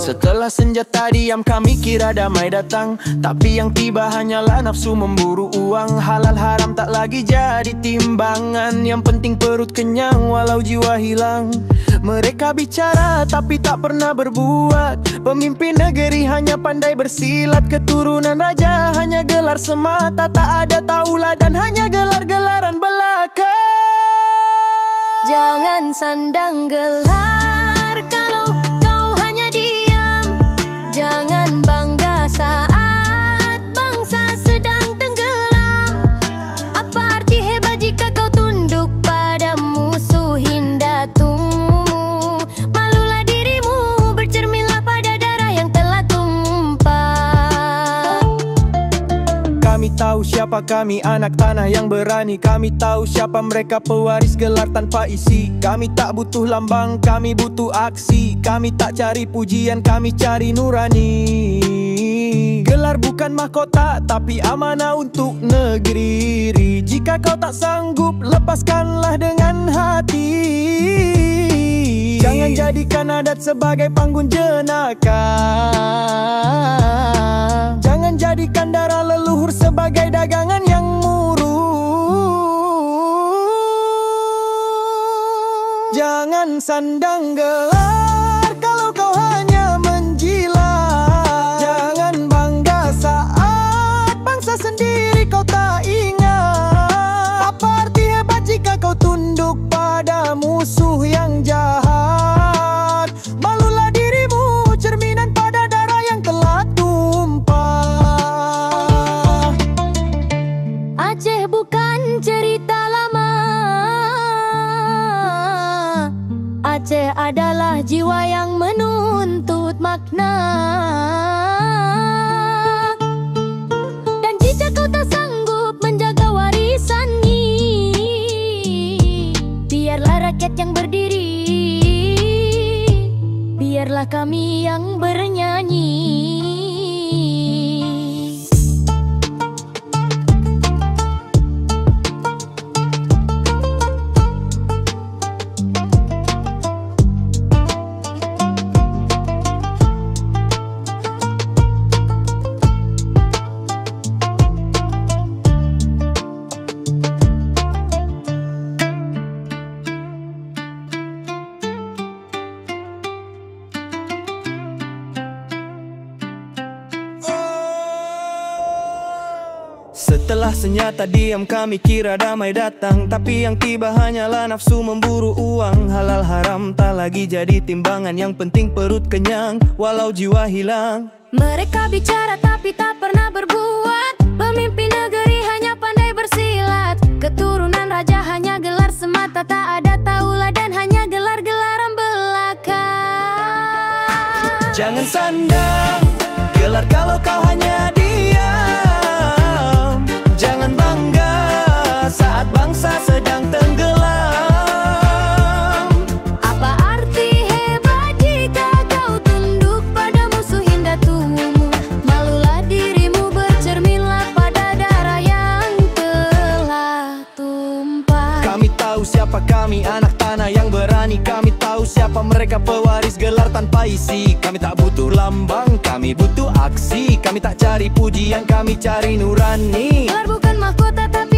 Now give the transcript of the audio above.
Setelah senjata diam kami kira damai datang, tapi yang tiba hanyalah nafsu memburu uang. Halal haram tak lagi jadi timbangan, yang penting perut kenyang walau jiwa hilang. Mereka bicara tapi tak pernah berbuat, pemimpin negeri hanya pandai bersilat. Keturunan raja hanya gelar semata, tak ada tauladan hanya gelar-gelaran belaka. Jangan sandang gelar kalau kau hanya diam. Jangan bangga saat bangsa sedang tenggelam. Apa arti hebat jika kau tunduk pada musuh hindatumu? Malulah dirimu, bercerminlah pada darah yang telah tumpah. Kami tahu siapa kami, anak tanah yang berani. Kami tahu siapa mereka, pewaris gelar tanpa isi. Kami tak butuh lambang, kami butuh aksi. Kami tak cari pujian, kami cari nurani. Gelar bukan mahkota, tapi amanah untuk negeri. Jika kau tak sanggup, lepaskanlah dengan hati. Jangan jadikan adat sebagai panggung jenaka. Jangan jadikan darah leluhur sebagai dagangan yang murah. Jangan sandang gelar kalau kau hanya menjilat. Jangan bangga saat bangsa sendiri kau tak ingat. Apa arti hebat jika kau tunduk pada musuh yang jahat? Malulah dirimu, cerminan pada darah yang telah tumpah. Aceh bukan cerita lama, Aceh adalah jiwa yang menuntut makna. Dan jika kau tak sanggup menjaga warisan ini, biarlah rakyat yang berdiri, biarlah kami yang bernyanyi. Setelah senyata diam kami kira damai datang, tapi yang tiba hanyalah nafsu memburu uang. Halal haram tak lagi jadi timbangan, yang penting perut kenyang walau jiwa hilang. Mereka bicara tapi tak pernah berbuat, pemimpin negeri hanya pandai bersilat. Keturunan raja hanya gelar semata, tak ada tauladan hanya gelar-gelaran belaka. Jangan sandang gelar kalau kau hanya diam. Jangan bangga saat bangsa sedang tenggelam. Apa arti hebat jika kau tunduk pada musuh hindatumu? Malulah dirimu, bercerminlah pada darah yang telah tumpah. Kami tahu siapa kami, anak tanah yang berani. Kami tahu siapa mereka, pewaris gelar tanpa isi. Kami tak butuh lambang, kami butuh aksi. Kami tak cari pujian, kami cari nurani. Gelar bukan mahkota tapi